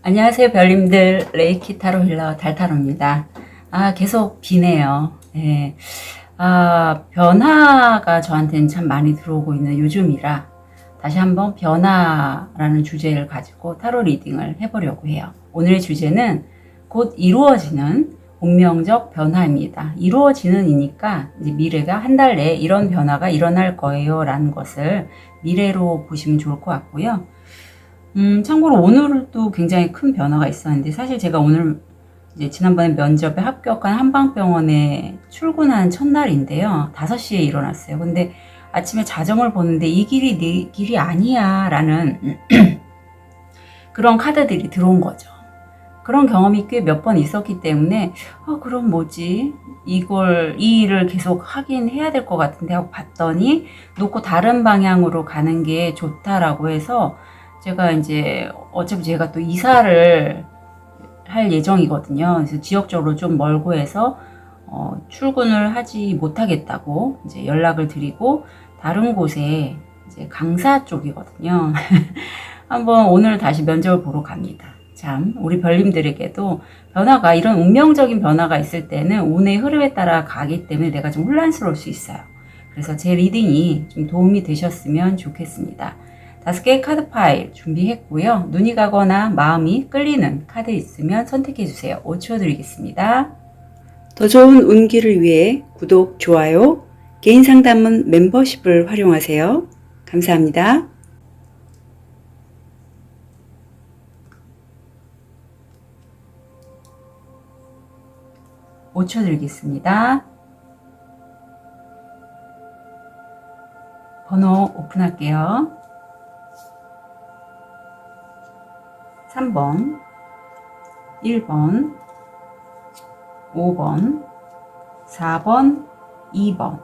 안녕하세요, 별님들. 레이키 타로 힐러 달타로입니다. 계속 비네요. 예. 변화가 저한테는 참 많이 들어오고 있는 요즘이라 다시 한번 변화라는 주제를 가지고 타로 리딩을 해보려고 해요. 오늘의 주제는 곧 이루어지는 운명적 변화입니다. 이루어지는이니까 이제 미래가 한 달 내에 이런 변화가 일어날 거예요 라는 것을 미래로 보시면 좋을 것 같고요. 참고로 오늘도 굉장히 큰 변화가 있었는데, 사실 제가 오늘 이제 지난번에 면접에 합격한 한방병원에 출근한 첫날인데요. 5시에 일어났어요. 근데 아침에 자정을 보는데 이 길이 내 길이 아니야 라는 그런 카드들이 들어온 거죠. 그런 경험이 꽤 몇 번 있었기 때문에 그럼 뭐지? 이 일을 계속 하긴 해야 될 것 같은데 하고 봤더니 놓고 다른 방향으로 가는 게 좋다라고 해서 제가 이제 어차피 제가 또 이사를 할 예정이거든요. 그래서 지역적으로 좀 멀고 해서 출근을 하지 못하겠다고 이제 연락을 드리고 다른 곳에 이제 강사 쪽이거든요. 한번 오늘 다시 면접을 보러 갑니다. 참 우리 별님들에게도 변화가 이런 운명적인 변화가 있을 때는 운의 흐름에 따라 가기 때문에 내가 좀 혼란스러울 수 있어요. 그래서 제 리딩이 좀 도움이 되셨으면 좋겠습니다. 5개의 카드 파일 준비했고요. 눈이 가거나 마음이 끌리는 카드 있으면 선택해 주세요. 5초 드리겠습니다. 더 좋은 운기를 위해 구독, 좋아요, 개인 상담은 멤버십을 활용하세요. 감사합니다. 5초 드리겠습니다. 번호 오픈할게요. 3번, 1번, 5번, 4번, 2번.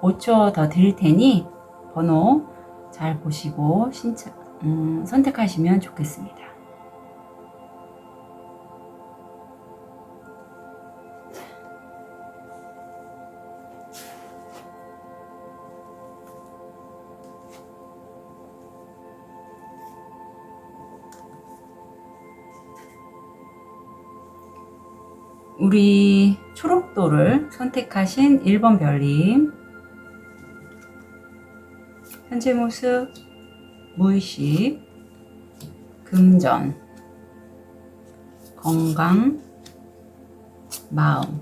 5초 더 드릴 테니 번호 잘 보시고 선택하시면 좋겠습니다. 우리 초록도를 선택하신 1번 별님, 현재 모습, 무의식, 금전, 건강, 마음.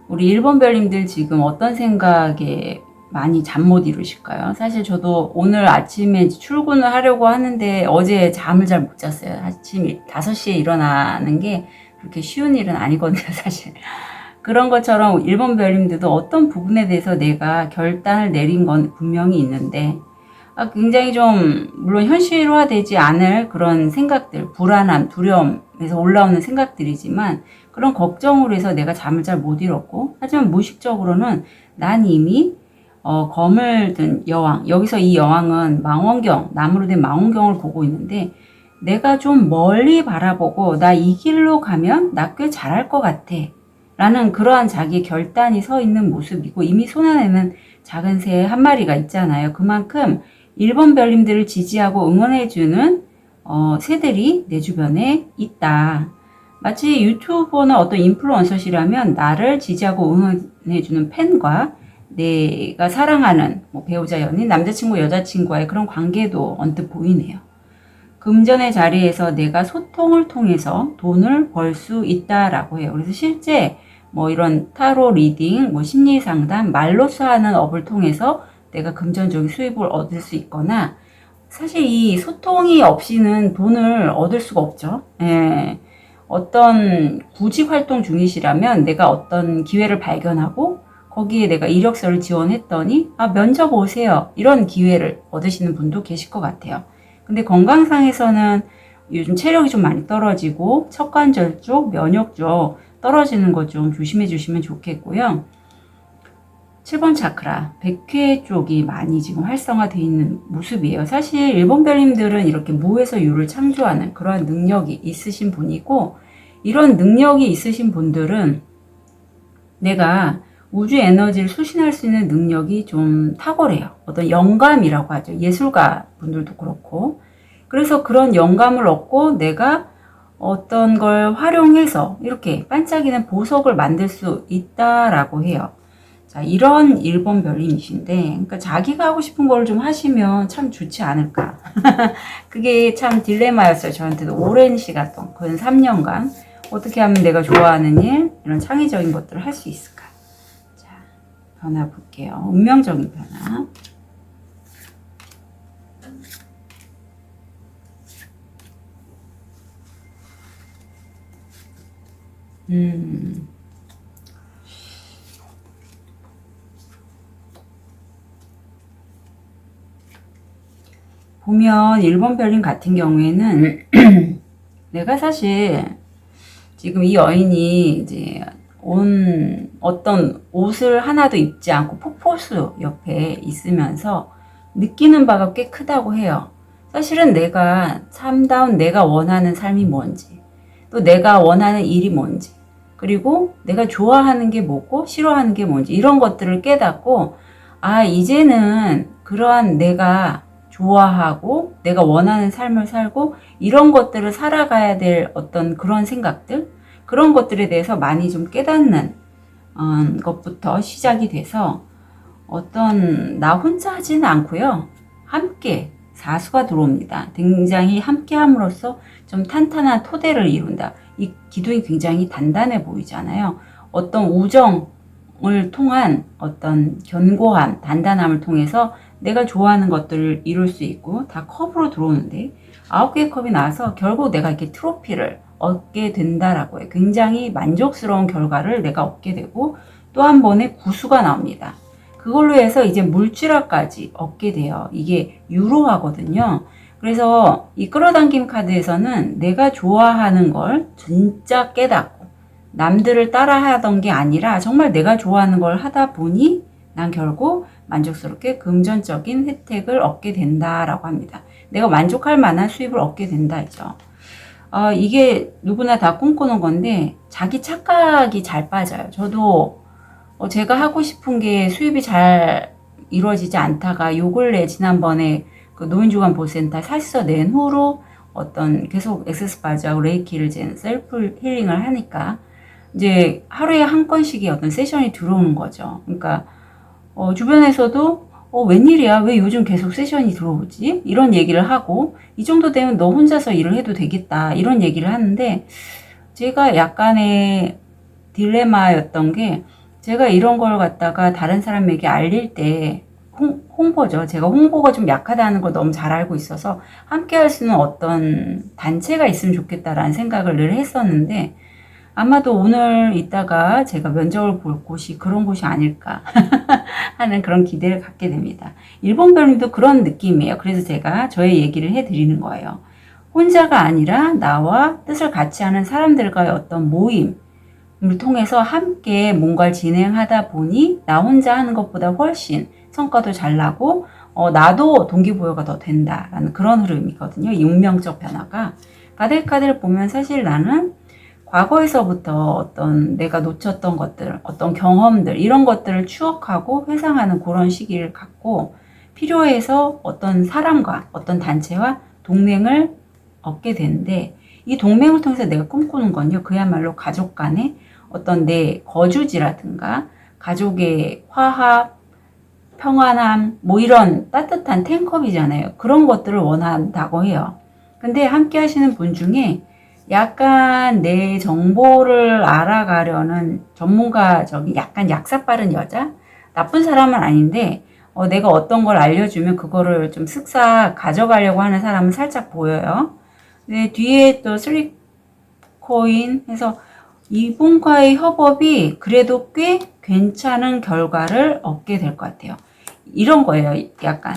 우리 1번 별님들 지금 어떤 생각에 많이 잠 못 이루실까요? 사실 저도 오늘 아침에 출근을 하려고 하는데 어제 잠을 잘 못 잤어요. 아침 5시에 일어나는 게 그렇게 쉬운 일은 아니거든요, 사실. 그런 것처럼 1번 별님들도 어떤 부분에 대해서 내가 결단을 내린 건 분명히 있는데 굉장히 좀 물론 현실화되지 않을 그런 생각들, 불안함, 두려움에서 올라오는 생각들이지만 그런 걱정으로 해서 내가 잠을 잘 못 이뤘고, 하지만 무의식적으로는 난 이미 검을 든 여왕, 여기서 이 여왕은 망원경, 나무로 된 망원경을 보고 있는데 내가 좀 멀리 바라보고 나 이 길로 가면 나 꽤 잘할 것 같아 라는 그러한 자기 결단이 서 있는 모습이고, 이미 손안에는 작은 새 한 마리가 있잖아요. 그만큼 1번 별님들을 지지하고 응원해주는 새들이 내 주변에 있다. 마치 유튜버나 어떤 인플루언서시라면 나를 지지하고 응원해주는 팬과 내가 사랑하는 배우자, 연인, 남자친구, 여자친구와의 그런 관계도 언뜻 보이네요. 금전의 자리에서 내가 소통을 통해서 돈을 벌 수 있다라고 해요. 그래서 실제 이런 타로 리딩, 심리 상담, 말로써 하는 업을 통해서 내가 금전적인 수입을 얻을 수 있거나, 사실 이 소통이 없이는 돈을 얻을 수가 없죠. 예. 어떤 구직 활동 중이시라면 내가 어떤 기회를 발견하고 거기에 내가 이력서를 지원했더니 면접 오세요, 이런 기회를 얻으시는 분도 계실 것 같아요. 근데 건강상에서는 요즘 체력이 좀 많이 떨어지고 척관절 쪽, 면역 쪽 떨어지는 것 좀 조심해 주시면 좋겠고요. 7번 차크라, 백회 쪽이 많이 지금 활성화되어 있는 모습이에요. 사실 1번 별님들은 이렇게 무에서 유를 창조하는 그러한 능력이 있으신 분이고, 이런 능력이 있으신 분들은 내가 우주 에너지를 수신할 수 있는 능력이 좀 탁월해요. 어떤 영감이라고 하죠. 예술가 분들도 그렇고, 그래서 그런 영감을 얻고 내가 어떤 걸 활용해서 이렇게 반짝이는 보석을 만들 수 있다라고 해요. 자, 이런 1번 별님이신데, 그러니까 자기가 하고 싶은 걸 좀 하시면 참 좋지 않을까. 그게 참 딜레마였어요. 저한테도 오랜 시간 동안, 근 3년간. 어떻게 하면 내가 좋아하는 일, 이런 창의적인 것들을 할 수 있을까. 자, 변화 볼게요. 운명적인 변화. 보면 1번 별님 같은 경우에는 내가 사실 지금 이 여인이 이제 어떤 옷을 하나도 입지 않고 폭포수 옆에 있으면서 느끼는 바가 꽤 크다고 해요. 사실은 내가 참다운 내가 원하는 삶이 뭔지, 또 내가 원하는 일이 뭔지, 그리고 내가 좋아하는 게 뭐고 싫어하는 게 뭔지 이런 것들을 깨닫고, 아, 이제는 그러한 내가 좋아하고 내가 원하는 삶을 살고 이런 것들을 살아가야 될 어떤 그런 생각들, 그런 것들에 대해서 많이 좀 깨닫는 것부터 시작이 돼서 나 혼자 하지는 않고요. 함께 사수가 들어옵니다. 굉장히 함께 함으로써 좀 탄탄한 토대를 이룬다. 이 기둥이 굉장히 단단해 보이잖아요. 어떤 우정을 통한 어떤 견고함, 단단함을 통해서 내가 좋아하는 것들을 이룰 수 있고 다 컵으로 들어오는데 9개의 컵이 나와서 결국 내가 이렇게 트로피를 얻게 된다라고 해요. 굉장히 만족스러운 결과를 내가 얻게 되고 또 한 번의 구수가 나옵니다. 그걸로 해서 이제 물질화까지 얻게 돼요. 이게 유로화거든요. 그래서 이 끌어당김 카드에서는 내가 좋아하는 걸 진짜 깨닫고 남들을 따라 하던 게 아니라 정말 내가 좋아하는 걸 하다 보니 난 결국 만족스럽게 금전적인 혜택을 얻게 된다라고 합니다. 내가 만족할 만한 수입을 얻게 된다죠. 이게 누구나 다 꿈꾸는 건데 자기 착각이 잘 빠져요. 저도 제가 하고 싶은 게 수입이 잘 이루어지지 않다가 요 근래 지난번에 그 노인주간 보센터 사실서 낸 후로 계속 액세스 바지하고 레이키를 잰 셀프 힐링을 하니까 이제 하루에 한 건씩의 어떤 세션이 들어오는 거죠. 그러니까 주변에서도 웬일이야? 왜 요즘 계속 세션이 들어오지? 이런 얘기를 하고 이 정도 되면 너 혼자서 일을 해도 되겠다. 이런 얘기를 하는데 제가 약간의 딜레마였던 게 제가 이런 걸 갖다가 다른 사람에게 알릴 때 홍보죠. 제가 홍보가 좀 약하다는 걸 너무 잘 알고 있어서 함께 할 수 있는 어떤 단체가 있으면 좋겠다라는 생각을 늘 했었는데 아마도 오늘 이따가 제가 면접을 볼 곳이 그런 곳이 아닐까 하는 그런 기대를 갖게 됩니다. 1번 별님도 그런 느낌이에요. 그래서 제가 저의 얘기를 해드리는 거예요. 혼자가 아니라 나와 뜻을 같이 하는 사람들과의 어떤 모임을 통해서 함께 뭔가를 진행하다 보니 나 혼자 하는 것보다 훨씬 성과도 잘 나고 나도 동기부여가 더 된다라는 그런 흐름이거든요. 이 운명적 변화가. 가데카드를 보면 사실 나는 과거에서부터 어떤 내가 놓쳤던 것들, 어떤 경험들, 이런 것들을 추억하고 회상하는 그런 시기를 갖고 필요해서 어떤 사람과 어떤 단체와 동맹을 얻게 되는데 이 동맹을 통해서 내가 꿈꾸는 건요, 그야말로 가족 간의 어떤 내 거주지라든가 가족의 화합, 평안함, 뭐 이런 따뜻한 탱컵이잖아요. 그런 것들을 원한다고 해요. 근데 함께 하시는 분 중에 약간 내 정보를 알아가려는 전문가적인 약간 약삭 빠른 여자? 나쁜 사람은 아닌데 내가 어떤 걸 알려주면 그거를 좀 쓱싹 가져가려고 하는 사람은 살짝 보여요. 근데 뒤에 또 슬립코인 해서 이분과의 협업이 그래도 꽤 괜찮은 결과를 얻게 될 것 같아요. 이런 거예요. 약간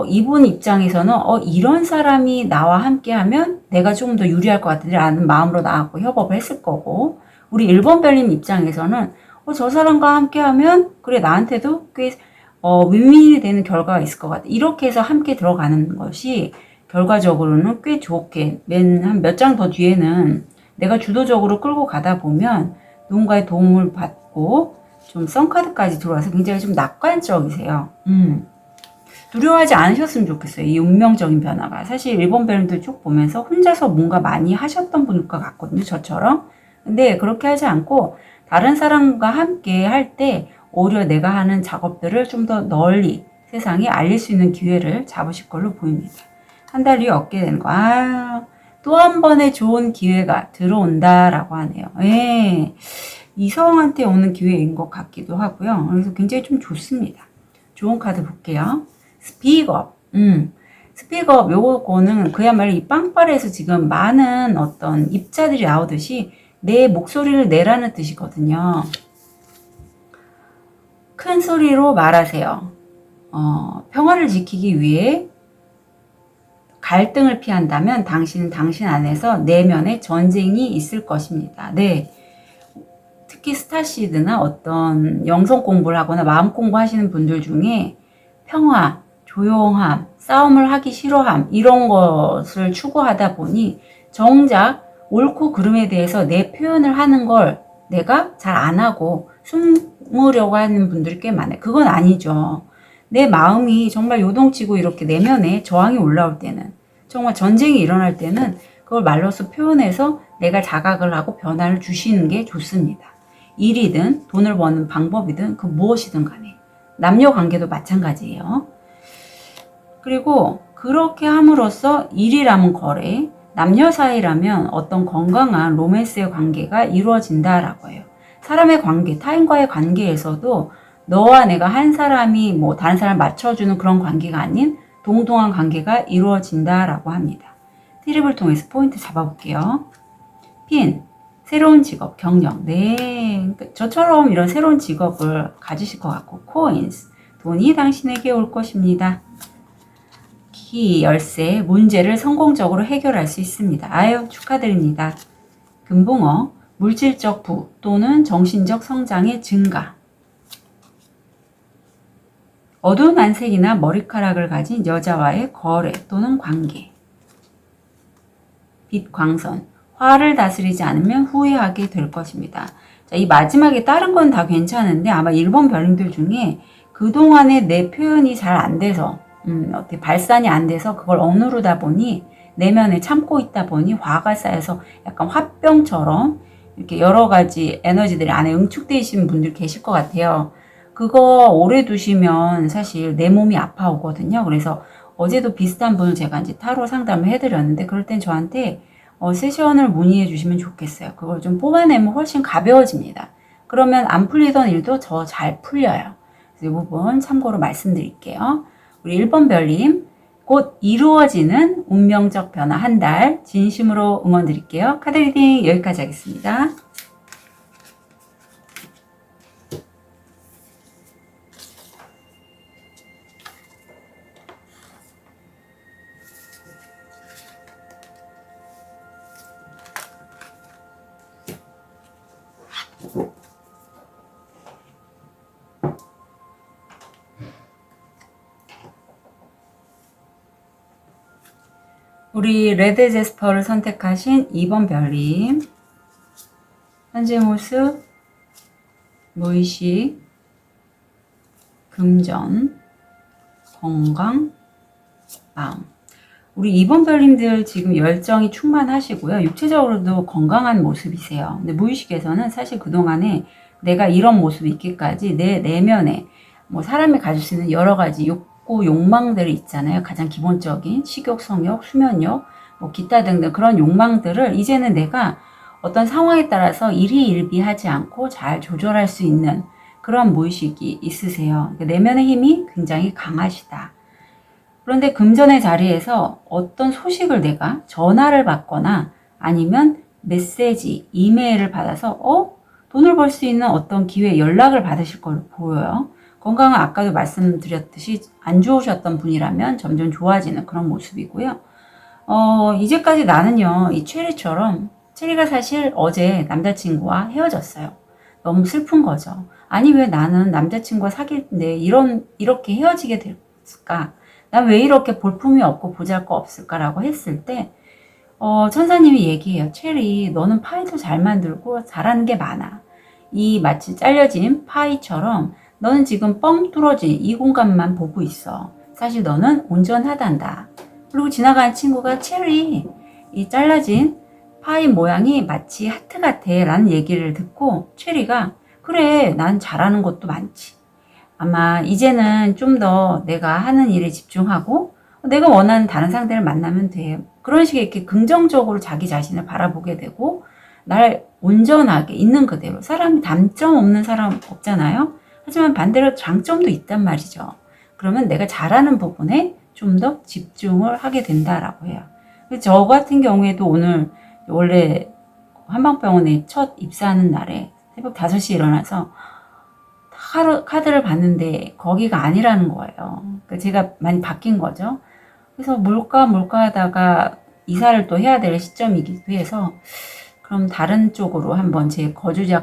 이분 입장에서는 이런 사람이 나와 함께 하면 내가 조금 더 유리할 것 같은데라는 마음으로 나하고 협업을 했을 거고, 우리 1번 별님 입장에서는 저 사람과 함께 하면 그래 나한테도 꽤 윈윈이 되는 결과가 있을 것 같아. 이렇게 해서 함께 들어가는 것이 결과적으로는 꽤 좋게 한 몇 장 더 뒤에는 내가 주도적으로 끌고 가다 보면 누군가의 도움을 받고 좀 썬카드까지 들어와서 굉장히 좀 낙관적이세요. 두려워하지 않으셨으면 좋겠어요. 이 운명적인 변화가. 사실 일본 배우들 쭉 보면서 혼자서 뭔가 많이 하셨던 분일 것 같거든요. 저처럼. 근데 그렇게 하지 않고 다른 사람과 함께 할 때 오히려 내가 하는 작업들을 좀 더 널리 세상에 알릴 수 있는 기회를 잡으실 걸로 보입니다. 한 달 뒤에 얻게 되는 거. 또 한 번의 좋은 기회가 들어온다라고 하네요. 예. 이성한테 오는 기회인 것 같기도 하고요. 그래서 굉장히 좀 좋습니다. 좋은 카드 볼게요. 스피크업. 스피크업 요거는 그야말로 이 빵빠레에서 지금 많은 어떤 입자들이 나오듯이 내 목소리를 내라는 뜻이거든요. 큰 소리로 말하세요. 평화를 지키기 위해 갈등을 피한다면 당신은 당신 안에서 내면의 전쟁이 있을 것입니다. 네. 특히 스타시드나 어떤 영성 공부를 하거나 마음 공부하시는 분들 중에 평화, 조용함, 싸움을 하기 싫어함 이런 것을 추구하다 보니 정작 옳고 그름에 대해서 내 표현을 하는 걸 내가 잘 안 하고 숨으려고 하는 분들이 꽤 많아요. 그건 아니죠. 내 마음이 정말 요동치고 이렇게 내면에 저항이 올라올 때는, 정말 전쟁이 일어날 때는 그걸 말로써 표현해서 내가 자각을 하고 변화를 주시는 게 좋습니다. 일이든 돈을 버는 방법이든 그 무엇이든 간에 남녀 관계도 마찬가지예요. 그리고 그렇게 함으로써 일이라면 거래, 남녀 사이라면 어떤 건강한 로맨스의 관계가 이루어진다라고 해요. 사람의 관계, 타인과의 관계에서도 너와 내가 한 사람이 뭐 다른 사람 맞춰주는 그런 관계가 아닌 동등한 관계가 이루어진다라고 합니다. 트립을 통해서 포인트 잡아볼게요. 핀, 새로운 직업, 경력. 네, 저처럼 이런 새로운 직업을 가지실 것 같고, 코인스, 돈이 당신에게 올 것입니다. 키, 열쇠, 문제를 성공적으로 해결할 수 있습니다. 아유, 축하드립니다. 금붕어, 물질적 부 또는 정신적 성장의 증가. 어두운 안색이나 머리카락을 가진 여자와의 거래 또는 관계. 빛, 광선, 화를 다스리지 않으면 후회하게 될 것입니다. 자, 이 마지막에 다른 건 다 괜찮은데 아마 일본 별님들 중에 그동안에 내 표현이 잘 안 돼서 어떻게 발산이 안 돼서 그걸 억누르다 보니 내면에 참고 있다 보니 화가 쌓여서 약간 화병처럼 이렇게 여러 가지 에너지들이 안에 응축되시는 분들 계실 것 같아요. 그거 오래 두시면 사실 내 몸이 아파오거든요. 그래서 어제도 비슷한 분을 제가 이제 타로 상담을 해드렸는데 그럴 땐 저한테 세션을 문의해 주시면 좋겠어요. 그걸 좀 뽑아내면 훨씬 가벼워집니다. 그러면 안 풀리던 일도 더 잘 풀려요. 그래서 이 부분 참고로 말씀드릴게요. 우리 1번 별님, 곧 이루어지는 운명적 변화 한 달 진심으로 응원 드릴게요. 카드 리딩 여기까지 하겠습니다. 우리 레드 제스퍼를 선택하신 2번 별님, 현재 모습, 무의식, 금전, 건강, 마음. 우리 2번 별님들 지금 열정이 충만하시고요. 육체적으로도 건강한 모습이세요. 근데 무의식에서는 사실 그동안에 내가 이런 모습이 있기까지 내 내면에 뭐 사람이 가질 수 있는 여러 가지 욕구, 욕망들이 있잖아요. 가장 기본적인 식욕, 성욕, 수면욕, 뭐 기타 등등 그런 욕망들을 이제는 내가 어떤 상황에 따라서 일희일비하지 않고 잘 조절할 수 있는 그런 무의식이 있으세요. 그러니까 내면의 힘이 굉장히 강하시다. 그런데 금전의 자리에서 어떤 소식을 내가 전화를 받거나 아니면 메시지, 이메일을 받아서 돈을 벌 수 있는 어떤 기회, 연락을 받으실 걸로 보여요. 건강은 아까도 말씀드렸듯이 안 좋으셨던 분이라면 점점 좋아지는 그런 모습이고요. 이제까지 나는요, 이 체리처럼, 체리가 사실 어제 남자친구와 헤어졌어요. 너무 슬픈 거죠. 아니, 왜 나는 남자친구와 사귈 때 이렇게 헤어지게 됐을까? 난 왜 이렇게 볼품이 없고 보잘거 없을까라고 했을 때, 천사님이 얘기해요. 체리, 너는 파이도 잘 만들고 잘하는 게 많아. 이 마치 잘려진 파이처럼 너는 지금 뻥 뚫어진 이 공간만 보고 있어. 사실 너는 온전하단다. 그리고 지나가는 친구가 체리, 이 잘라진 파이 모양이 마치 하트 같아 라는 얘기를 듣고 체리가 그래, 난 잘하는 것도 많지. 아마 이제는 좀 더 내가 하는 일에 집중하고 내가 원하는 다른 상대를 만나면 돼. 그런 식의 이렇게 긍정적으로 자기 자신을 바라보게 되고 날 온전하게 있는 그대로. 사람이 단점 없는 사람 없잖아요. 하지만 반대로 장점도 있단 말이죠. 그러면 내가 잘하는 부분에 좀 더 집중을 하게 된다라고 해요. 저 같은 경우에도 오늘 원래 한방병원에 첫 입사하는 날에 새벽 5시에 일어나서 카드를 봤는데 거기가 아니라는 거예요. 그러니까 제가 많이 바뀐 거죠. 그래서 뭘까 하다가 이사를 또 해야 될 시점이기도 해서 그럼 다른 쪽으로 한번 제 거주지와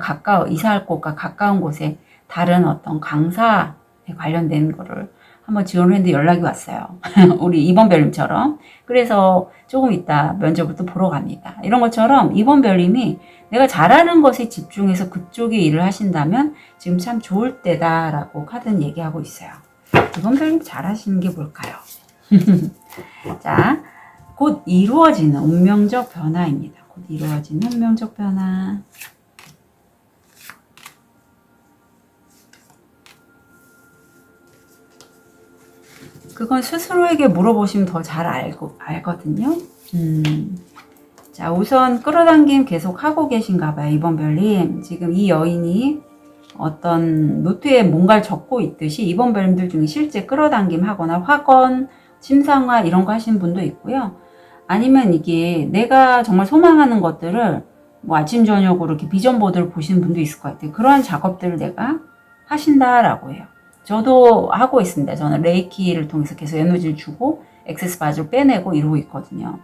이사할 곳과 가까운 곳에 다른 어떤 강사에 관련된 거를 한번 지원을 했는데 연락이 왔어요. 우리 이번별님처럼. 그래서 조금 이따 면접을 또 보러 갑니다. 이런 것처럼 이번별님이 내가 잘하는 것에 집중해서 그쪽에 일을 하신다면 지금 참 좋을 때다라고 카드는 얘기하고 있어요. 이번별님 잘하시는 게 뭘까요? 자, 곧 이루어지는 운명적 변화입니다. 곧 이루어지는 운명적 변화. 그건 스스로에게 물어보시면 더 잘 알거든요. 자, 우선 끌어당김 계속 하고 계신가 봐요. 이번 별님. 지금 이 여인이 어떤 노트에 뭔가를 적고 있듯이 이번 별님들 중에 실제 끌어당김 하거나 확언, 심상화 이런 거 하신 분도 있고요. 아니면 이게 내가 정말 소망하는 것들을 뭐 아침 저녁으로 이렇게 비전 보드를 보시는 분도 있을 것 같아요. 그러한 작업들을 내가 하신다라고 해요. 저도 하고 있습니다. 저는 레이키를 통해서 계속 에너지를 주고 액세스 바지를 빼내고 이러고 있거든요.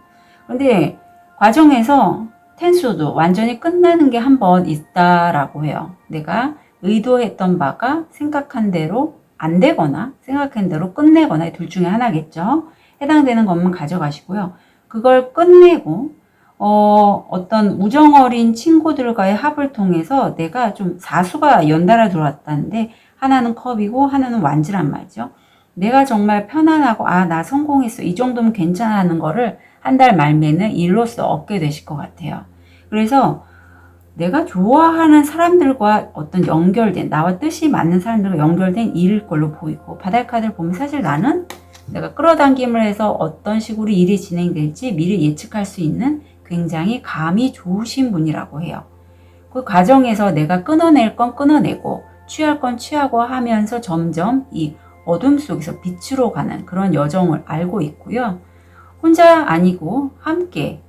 그런데 과정에서 텐수도 완전히 끝나는 게 한 번 있다라고 해요. 내가 의도했던 바가 생각한 대로 안 되거나 생각한 대로 끝내거나 둘 중에 하나겠죠. 해당되는 것만 가져가시고요. 그걸 끝내고 어떤 우정 어린 친구들과의 합을 통해서 내가 좀 사수가 연달아 들어왔다는데 하나는 컵이고 하나는 완지란 말이죠. 내가 정말 편안하고 나 성공했어. 이 정도면 괜찮아 하는 거를 한 달 말매는 일로써 얻게 되실 것 같아요. 그래서 내가 좋아하는 사람들과 어떤 연결된 나와 뜻이 맞는 사람들과 연결된 일일 걸로 보이고 바닥카드를 보면 사실 나는 내가 끌어당김을 해서 어떤 식으로 일이 진행될지 미리 예측할 수 있는 굉장히 감이 좋으신 분이라고 해요. 그 과정에서 내가 끊어낼 건 끊어내고 취할 건 취하고 하면서 점점 이 어둠 속에서 빛으로 가는 그런 여정을 알고 있고요. 혼자 아니고 함께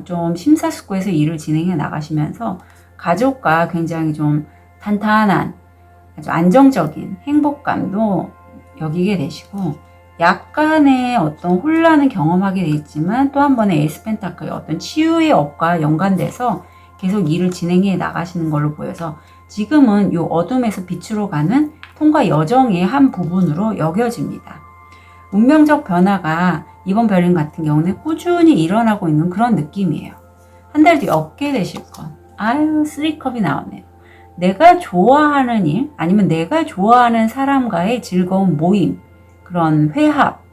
좀 심사숙고해서 일을 진행해 나가시면서 가족과 굉장히 좀 탄탄한 아주 안정적인 행복감도 여기게 되시고 약간의 어떤 혼란을 경험하게 돼 있지만 또 한 번의 에이스 펜타클의 어떤 치유의 업과 연관돼서 계속 일을 진행해 나가시는 걸로 보여서 지금은 이 어둠에서 빛으로 가는 통과 여정의 한 부분으로 여겨집니다. 운명적 변화가 이번 별님 같은 경우는 꾸준히 일어나고 있는 그런 느낌이에요. 한 달 뒤에 얻게 되실 건 쓰리컵이 나오네요. 내가 좋아하는 일 아니면 내가 좋아하는 사람과의 즐거운 모임, 그런 회합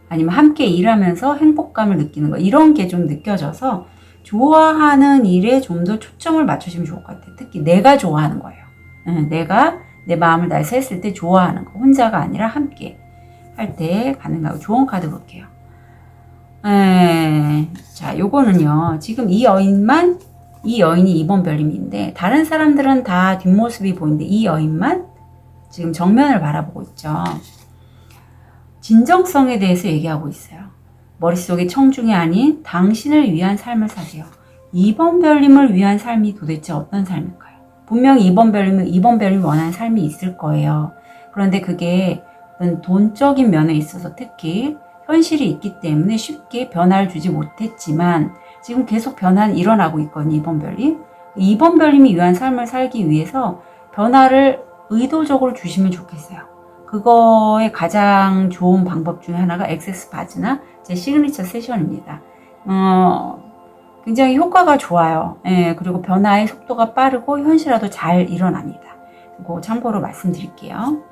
아니면 함께 일하면서 행복감을 느끼는 거 이런 게 좀 느껴져서 좋아하는 일에 좀 더 초점을 맞추시면 좋을 것 같아요. 특히 내가 좋아하는 거예요. 내가 내 마음을 다해서 했을 때 좋아하는 거 혼자가 아니라 함께 할 때 가능하고 좋은 카드 볼게요. 자, 요거는요. 지금 이 여인이 이번 별님인데 다른 사람들은 다 뒷모습이 보이는데 이 여인만 지금 정면을 바라보고 있죠. 진정성에 대해서 얘기하고 있어요. 머릿속에 청중이 아닌 당신을 위한 삶을 사세요. 이번 별님을 위한 삶이 도대체 어떤 삶일까요? 분명히 이번 별님이 원하는 삶이 있을 거예요. 그런데 그게 어떤 돈적인 면에 있어서 특히 현실이 있기 때문에 쉽게 변화를 주지 못했지만 지금 계속 변화는 일어나고 있거든요. 이번 별님. 이번 별님이 위한 삶을 살기 위해서 변화를 의도적으로 주시면 좋겠어요. 그거의 가장 좋은 방법 중에 하나가 액세스 바지나 제 시그니처 세션입니다. 굉장히 효과가 좋아요. 그리고 변화의 속도가 빠르고 현실화도 잘 일어납니다. 그거 참고로 말씀드릴게요.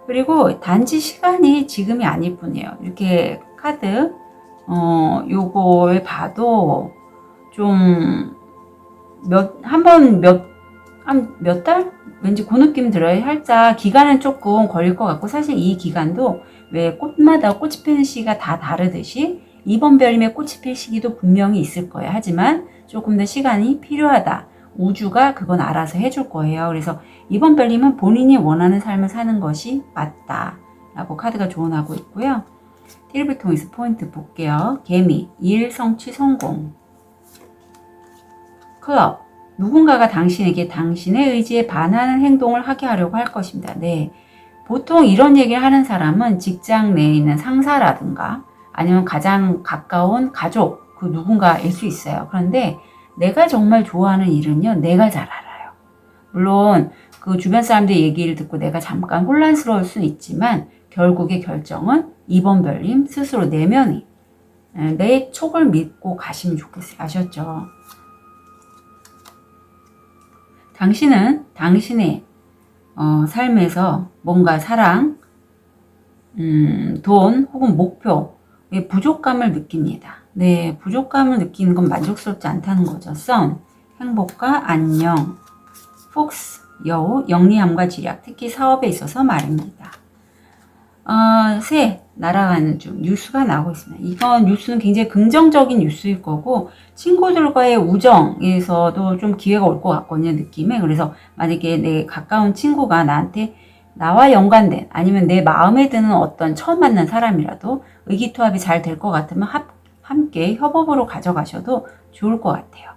그리고 단지 시간이 지금이 아닐 뿐이에요. 이렇게 카드 요걸 봐도 좀 한 몇 달? 왠지 그 느낌 들어요. 살짝 기간은 조금 걸릴 것 같고, 사실 이 기간도 왜 꽃마다 꽃이 피는 시기가 다 다르듯이 이번 별님의 꽃이 필 시기도 분명히 있을 거예요. 하지만 조금 더 시간이 필요하다. 우주가 그건 알아서 해줄 거예요. 그래서 이번 별님은 본인이 원하는 삶을 사는 것이 맞다 라고 카드가 조언하고 있고요. 텔레비통에서 포인트 볼게요. 개미, 일 성취 성공. 클럽, 누군가가 당신에게 당신의 의지에 반하는 행동을 하게 하려고 할 것입니다. 네, 보통 이런 얘기를 하는 사람은 직장 내에 있는 상사라든가 아니면 가장 가까운 가족, 그 누군가일 수 있어요. 그런데 내가 정말 좋아하는 일은요, 내가 잘 알아요. 물론 그 주변 사람들 얘기를 듣고 내가 잠깐 혼란스러울 수는 있지만 결국의 결정은 이번 별님 스스로 내면이 내 촉을 믿고 가시면 좋겠어요. 아셨죠? 당신은 당신의 삶에서 뭔가 사랑, 돈 혹은 목표의 부족감을 느낍니다. 네, 부족감을 느끼는 건 만족스럽지 않다는 거죠. 선, 행복과 안녕, 폭스, 여우, 영리함과 지략, 특히 사업에 있어서 말입니다. 새, 날아가는 중 뉴스가 나오고 있습니다. 이건 뉴스는 굉장히 긍정적인 뉴스일 거고 친구들과의 우정에서도 좀 기회가 올 것 같거든요, 느낌에. 그래서 만약에 내 가까운 친구가 나와 연관된 아니면 내 마음에 드는 어떤 처음 만난 사람이라도 의기투합이 잘 될 것 같으면 함께 협업으로 가져가셔도 좋을 것 같아요.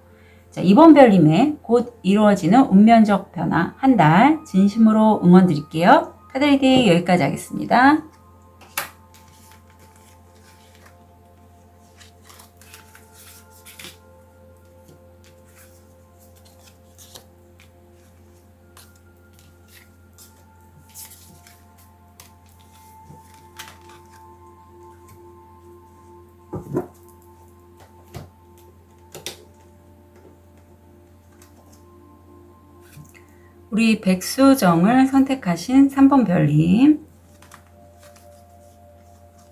자, 이번 별님의 곧 이루어지는 운명적 변화 한 달 진심으로 응원 드릴게요. 카드 리딩 여기까지 하겠습니다. 우리 백수정을 선택하신 3번 별님,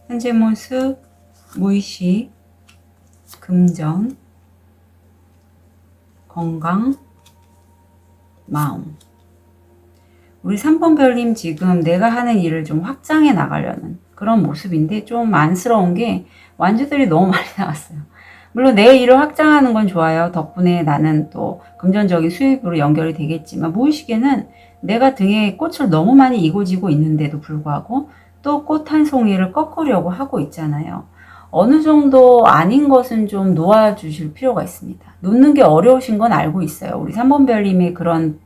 현재 모습, 무의식, 금전, 건강, 마음. 우리 3번 별님 지금 내가 하는 일을 좀 확장해 나가려는 그런 모습인데 좀 안쓰러운 게 완주들이 너무 많이 나왔어요. 물론 내 일을 확장하는 건 좋아요. 덕분에 나는 또 금전적인 수입으로 연결이 되겠지만 무의식에는 내가 등에 꽃을 너무 많이 이고지고 있는데도 불구하고 또 꽃 한 송이를 꺾으려고 하고 있잖아요. 어느 정도 아닌 것은 좀 놓아주실 필요가 있습니다. 놓는 게 어려우신 건 알고 있어요. 우리 3번 별님의 그런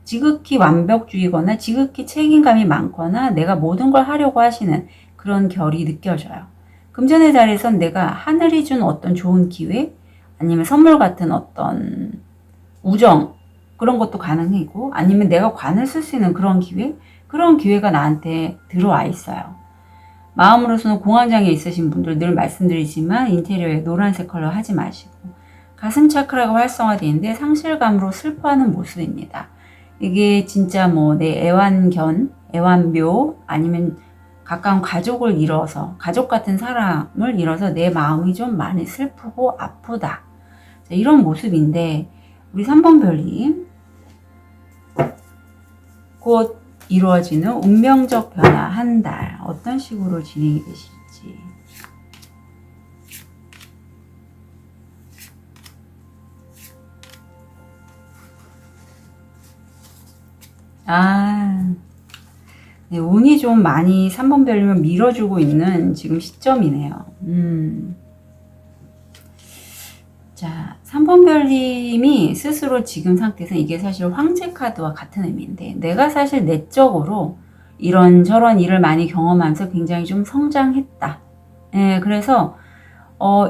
지극히 완벽주의거나 지극히 책임감이 많거나 내가 모든 걸 하려고 하시는 그런 결이 느껴져요. 금전의 자리에선 내가 하늘이 준 어떤 좋은 기회 아니면 선물 같은 어떤 우정 그런 것도 가능하고 아니면 내가 관을 쓸 수 있는 그런 기회가 나한테 들어와 있어요. 마음으로서는 공황장애 있으신 분들 늘 말씀드리지만 인테리어에 노란색 컬러 하지 마시고 가슴 차크라가 활성화되는데 상실감으로 슬퍼하는 모습입니다. 이게 진짜 뭐 내 애완묘 아니면 가까운 가족을 잃어서 가족 같은 사람을 잃어서 내 마음이 좀 많이 슬프고 아프다. 자, 이런 모습인데 우리 3번 별님 곧 이루어지는 운명적 변화 한 달 어떤 식으로 진행이 되실지. 네, 운이 좀 많이 3번 별님을 밀어주고 있는 지금 시점이네요. 자, 3번 별님이 스스로 지금 상태에서 이게 사실 황제 카드와 같은 의미인데 내가 사실 내적으로 이런저런 일을 많이 경험하면서 굉장히 좀 성장했다. 네, 그래서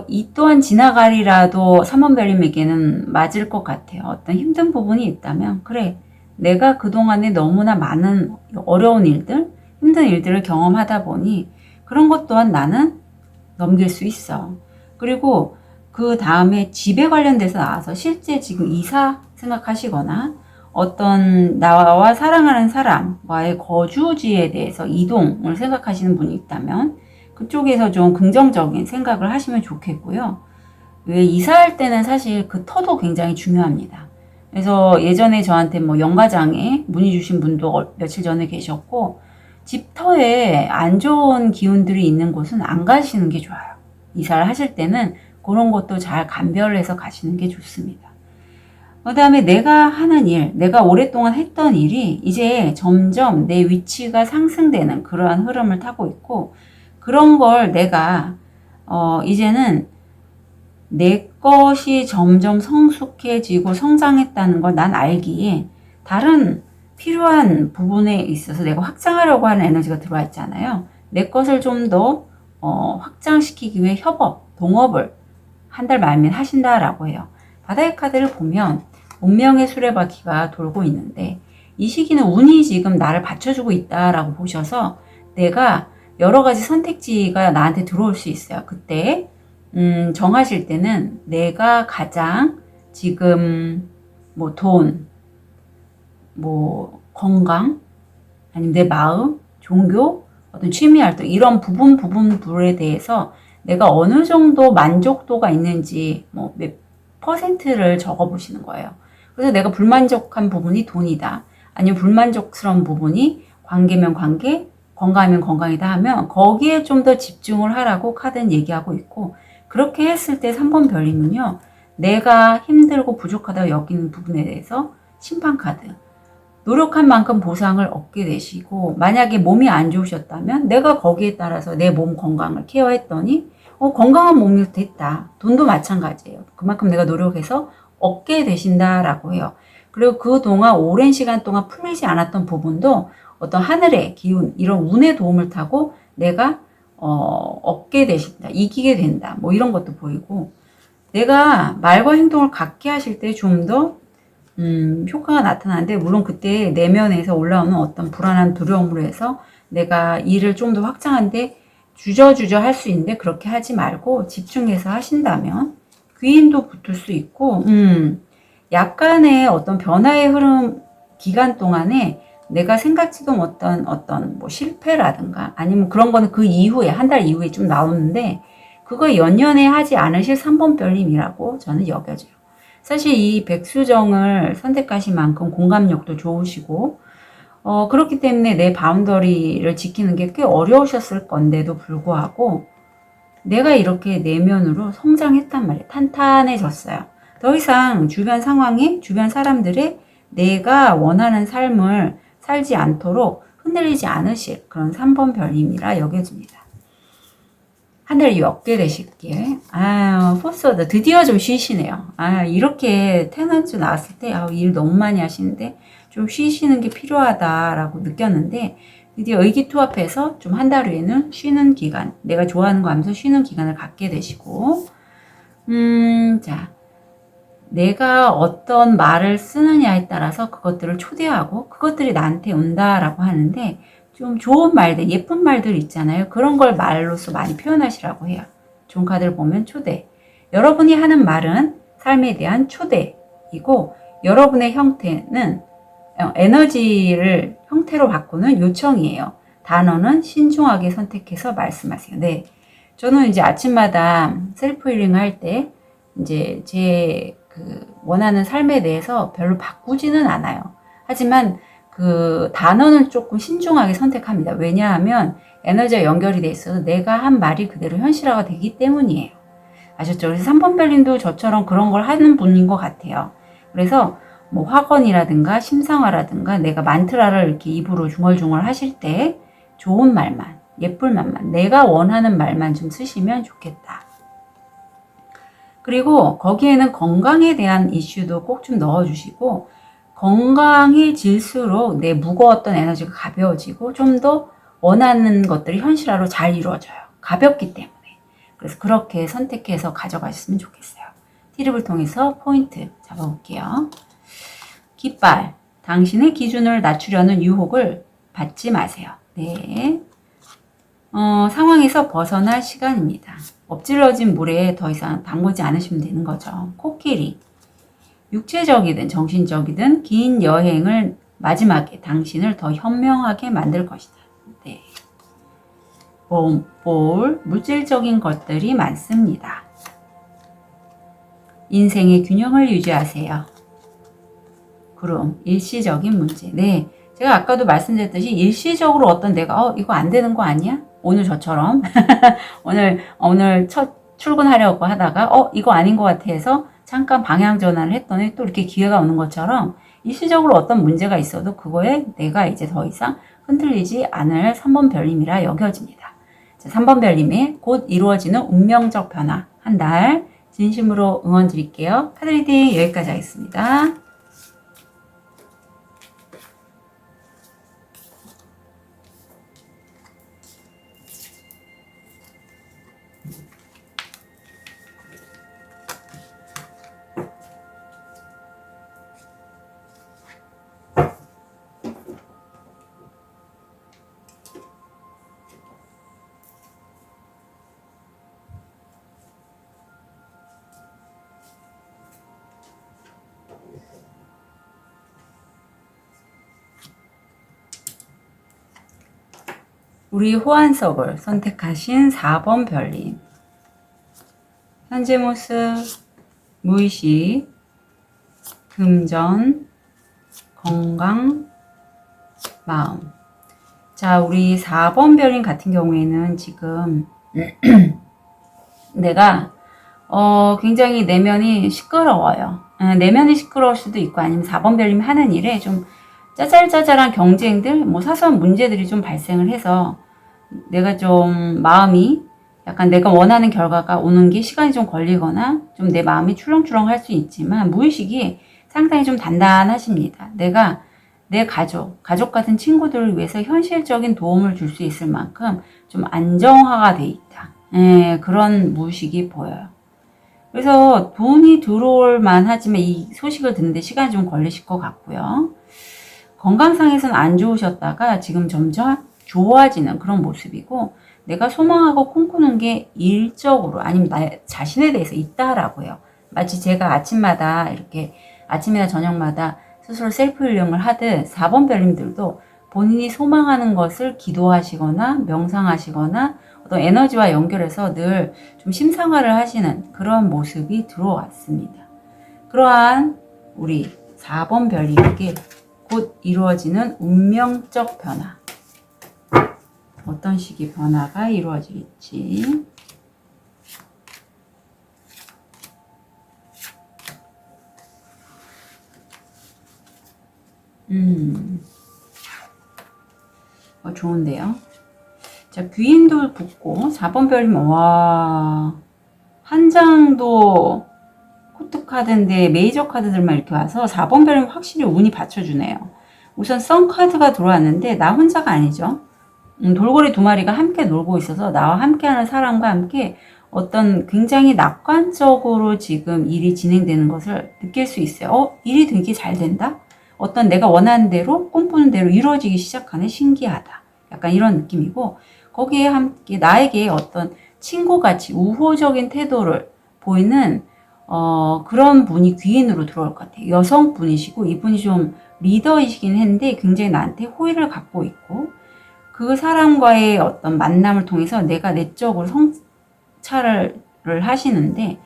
이 또한 지나가리라도 3번 별님에게는 맞을 것 같아요. 어떤 힘든 부분이 있다면 그래 내가 그동안에 너무나 많은 어려운 일들, 힘든 일들을 경험하다 보니 그런 것 또한 나는 넘길 수 있어. 그리고 그 다음에 집에 관련돼서 나와서 실제 지금 이사 생각하시거나 어떤 나와 사랑하는 사람과의 거주지에 대해서 이동을 생각하시는 분이 있다면 그쪽에서 좀 긍정적인 생각을 하시면 좋겠고요. 왜 이사할 때는 사실 그 터도 굉장히 중요합니다. 그래서 예전에 저한테 뭐 영가장에 문의 주신 분도 며칠 전에 계셨고, 집 터에 안 좋은 기운들이 있는 곳은 안 가시는 게 좋아요. 이사를 하실 때는 그런 것도 잘 감별해서 가시는 게 좋습니다. 그 다음에 내가 하는 일, 내가 오랫동안 했던 일이 이제 점점 내 위치가 상승되는 그러한 흐름을 타고 있고, 그런 걸 내가 이제는 내 것이 점점 성숙해지고 성장했다는 걸 난 알기에 다른 필요한 부분에 있어서 내가 확장하려고 하는 에너지가 들어와 있잖아요. 내 것을 좀 더 확장시키기 위해 협업, 동업을 한 달 말면 하신다라고 해요. 바다의 카드를 보면 운명의 수레바퀴가 돌고 있는데 이 시기는 운이 지금 나를 받쳐주고 있다라고 보셔서 내가 여러 가지 선택지가 나한테 들어올 수 있어요. 그때 정하실 때는 내가 가장 지금 뭐 돈, 뭐 건강, 아니면 내 마음, 종교, 어떤 취미 활동 이런 부분들에 대해서 내가 어느 정도 만족도가 있는지 뭐 몇 퍼센트를 적어 보시는 거예요. 그래서 내가 불만족한 부분이 돈이다. 아니면 불만족스러운 부분이 관계면 관계, 건강이면 건강이다 하면 거기에 좀 더 집중을 하라고 카드는 얘기하고 있고, 그렇게 했을 때 3번 별님은요, 내가 힘들고 부족하다고 여기는 부분에 대해서 심판카드. 노력한 만큼 보상을 얻게 되시고, 만약에 몸이 안 좋으셨다면 내가 거기에 따라서 내 몸 건강을 케어했더니 건강한 몸이 됐다. 돈도 마찬가지예요. 그만큼 내가 노력해서 얻게 되신다라고 해요. 그리고 그동안 오랜 시간 동안 풀리지 않았던 부분도 어떤 하늘의 기운, 이런 운의 도움을 타고 내가 얻게 되신다. 이기게 된다. 뭐 이런 것도 보이고, 내가 말과 행동을 같게 하실 때 좀 더 효과가 나타나는데, 물론 그때 내면에서 올라오는 어떤 불안한 두려움으로 해서 내가 일을 좀 더 확장한데 주저주저 할 수 있는데, 그렇게 하지 말고 집중해서 하신다면 귀인도 붙을 수 있고, 약간의 어떤 변화의 흐름 기간 동안에 내가 생각지도 못한 어떤 뭐 실패라든가 아니면 그런 거는 그 이후에 한 달 이후에 좀 나오는데, 그거 연연해 하지 않으실 3번 별님이라고 저는 여겨져요. 사실 이 백수정을 선택하신 만큼 공감력도 좋으시고, 그렇기 때문에 내 바운더리를 지키는 게 꽤 어려우셨을 건데도 불구하고 내가 이렇게 내면으로 성장했단 말이에요. 탄탄해졌어요. 더 이상 주변 상황에, 주변 사람들의 내가 원하는 삶을 살지 않도록 흔들리지 않으실 그런 3번 별님이라 여겨집니다. 한 달 얻게 되실게. 포스워드 드디어 좀 쉬시네요. 이렇게 테넌트 나왔을 때 일 너무 많이 하시는데 좀 쉬시는 게 필요하다라고 느꼈는데, 드디어 의기투합해서 좀 한 달 후에는 쉬는 기간, 내가 좋아하는 거 하면서 쉬는 기간을 갖게 되시고, 자, 내가 어떤 말을 쓰느냐에 따라서 그것들을 초대하고 그것들이 나한테 온다라고 하는데, 좀 좋은 말들, 예쁜 말들 있잖아요. 그런 걸 말로서 많이 표현하시라고 해요. 좋은 카드를 보면 초대. 여러분이 하는 말은 삶에 대한 초대이고, 여러분의 형태는 에너지를 형태로 바꾸는 요청이에요. 단어는 신중하게 선택해서 말씀하세요. 네. 저는 이제 아침마다 셀프 힐링 할 때 이제 제 원하는 삶에 대해서 별로 바꾸지는 않아요. 하지만 그 단어는 조금 신중하게 선택합니다. 왜냐하면 에너지가 연결이 돼 있어서 내가 한 말이 그대로 현실화가 되기 때문이에요. 아셨죠? 그래서 3번 별님도 저처럼 그런 걸 하는 분인 것 같아요. 그래서 뭐 확언이라든가 심상화라든가 내가 만트라를 이렇게 입으로 중얼중얼 하실 때 좋은 말만, 예쁠 말만, 내가 원하는 말만 좀 쓰시면 좋겠다. 그리고 거기에는 건강에 대한 이슈도 꼭 좀 넣어주시고, 건강해질수록 내 무거웠던 에너지가 가벼워지고 좀 더 원하는 것들이 현실화로 잘 이루어져요. 가볍기 때문에. 그래서 그렇게 선택해서 가져가셨으면 좋겠어요. 티립을 통해서 포인트 잡아볼게요. 깃발. 당신의 기준을 낮추려는 유혹을 받지 마세요. 네. 상황에서 벗어날 시간입니다. 엎질러진 물에 더 이상 담그지 않으시면 되는 거죠. 코끼리. 육체적이든 정신적이든 긴 여행을 마지막에 당신을 더 현명하게 만들 것이다. 네. 볼, 물질적인 것들이 많습니다. 인생의 균형을 유지하세요. 구름, 일시적인 문제. 네. 제가 아까도 말씀드렸듯이 일시적으로 어떤 내가 이거 안 되는 거 아니야? 오늘 저처럼 오늘 첫 출근하려고 하다가 이거 아닌 것 같아 해서 잠깐 방향 전환을 했더니 또 이렇게 기회가 오는 것처럼 일시적으로 어떤 문제가 있어도 그거에 내가 이제 더 이상 흔들리지 않을 3번 별님이라 여겨집니다. 3번 별님의 곧 이루어지는 운명적 변화 한 달 진심으로 응원 드릴게요. 카드 리딩 여기까지 하겠습니다. 우리 호환석을 선택하신 4번 별님. 현재 모습, 무의식, 금전, 건강, 마음. 자, 우리 4번 별님 같은 경우에는 지금 내가 굉장히 내면이 시끄러워요. 내면이 시끄러울 수도 있고 아니면 4번 별님이 하는 일에 좀 짜잘짜잘한 경쟁들, 뭐 사소한 문제들이 좀 발생을 해서 내가 좀 마음이 약간 내가 원하는 결과가 오는 게 시간이 좀 걸리거나 좀 내 마음이 출렁출렁 할 수 있지만 무의식이 상당히 좀 단단하십니다. 내가 내 가족 같은 친구들을 위해서 현실적인 도움을 줄 수 있을 만큼 좀 안정화가 돼 있다. 그런 무의식이 보여요. 그래서 돈이 들어올 만하지만 이 소식을 듣는데 시간이 좀 걸리실 것 같고요. 건강상에서는 안 좋으셨다가 지금 점점 좋아지는 그런 모습이고 내가 소망하고 꿈꾸는 게 일적으로 아니면 나 자신에 대해서 있다라고 요 마치 제가 아침마다 이렇게 아침이나 저녁마다 스스로 셀프 힐링을 하듯 4번 별님들도 본인이 소망하는 것을 기도하시거나 명상하시거나 어떤 에너지와 연결해서 늘 좀 심상화를 하시는 그런 모습이 들어왔습니다. 그러한 우리 4번 별님에게 곧 이루어지는 운명적 변화. 어떤 식의 변화가 이루어질지. 좋은데요. 자, 귀인도 붙고 4번 별이면 한 장도 코트 카드인데 메이저 카드들만 이렇게 와서 4번 별이면 확실히 운이 받쳐주네요. 우선 선 카드가 들어왔는데 나 혼자가 아니죠. 돌고래 2마리가 함께 놀고 있어서 나와 함께하는 사람과 함께 어떤 굉장히 낙관적으로 지금 일이 진행되는 것을 느낄 수 있어요. 일이 되게 잘 된다? 어떤 내가 원하는 대로 꿈꾸는 대로 이루어지기 시작하네. 신기하다. 약간 이런 느낌이고 거기에 함께 나에게 어떤 친구같이 우호적인 태도를 보이는 그런 분이 귀인으로 들어올 것 같아요. 여성분이시고 이분이 좀 리더이시긴 했는데 굉장히 나한테 호의를 갖고 있고 그 사람과의 어떤 만남을 통해서 내가 내적으로 성찰을 하시는데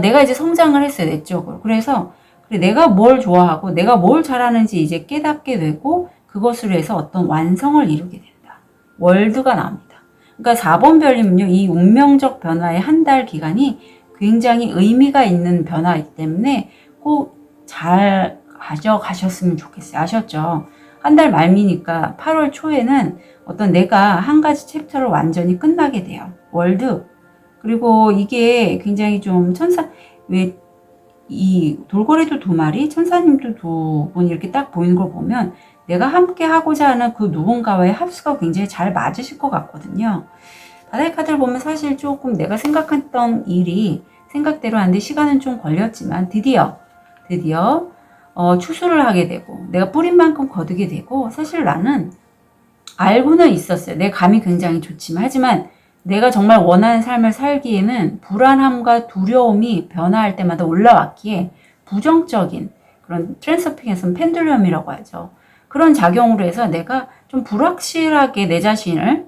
내가 이제 성장을 했어요. 내적으로. 그래서 내가 뭘 좋아하고 내가 뭘 잘하는지 이제 깨닫게 되고 그것으로 해서 어떤 완성을 이루게 된다. 월드가 나옵니다. 그러니까 4번 별님은요. 이 운명적 변화의 한 달 기간이 굉장히 의미가 있는 변화이기 때문에 꼭 잘 가져가셨으면 좋겠어요. 아셨죠? 한 달 말미니까 8월 초에는 어떤 내가 한 가지 챕터를 완전히 끝나게 돼요. 월드. 그리고 이게 굉장히 좀 이 돌고래도 2마리, 천사님도 2분 이렇게 딱 보이는 걸 보면 내가 함께 하고자 하는 그 누군가와의 합수가 굉장히 잘 맞으실 것 같거든요. 바다의 카드를 보면 사실 조금 내가 생각했던 일이 생각대로 하는데 시간은 좀 걸렸지만 드디어 추수를 하게 되고 내가 뿌린 만큼 거두게 되고 사실 나는 알고는 있었어요. 내 감이 굉장히 좋지만 하지만 내가 정말 원하는 삶을 살기에는 불안함과 두려움이 변화할 때마다 올라왔기에 부정적인 그런 트랜스퍼핑에서는 펜듈럼이라고 하죠. 그런 작용으로 해서 내가 좀 불확실하게 내 자신을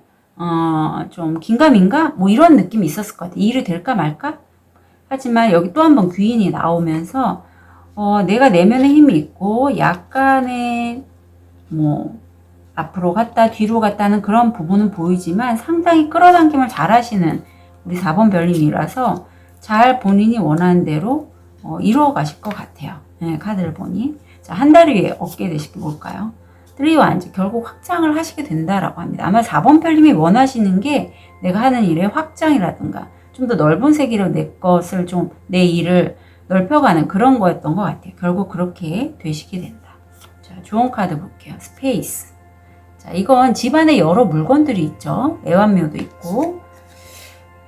좀 긴가민가 뭐 이런 느낌이 있었을 것 같아요. 이 일이 될까 말까? 하지만 여기 또 한 번 귀인이 나오면서 내가 내면에 힘이 있고 약간의 뭐 앞으로 갔다 뒤로 갔다는 그런 부분은 보이지만 상당히 끌어당김을 잘 하시는 우리 4번 별님이라서 잘 본인이 원하는 대로 이루어 가실 것 같아요. 네, 카드를 보니. 자, 한 달 위에 얻게 되실 게 뭘까요? 3완즈, 결국 확장을 하시게 된다라고 합니다. 아마 4번 별님이 원하시는 게 내가 하는 일의 확장이라든가 좀 더 넓은 세계로 내 것을 좀, 내 일을 넓혀가는 그런 거였던 것 같아요. 결국 그렇게 되시게 된다. 자, 좋은 카드 볼게요. 스페이스. 자, 이건 집안에 여러 물건들이 있죠. 애완묘도 있고.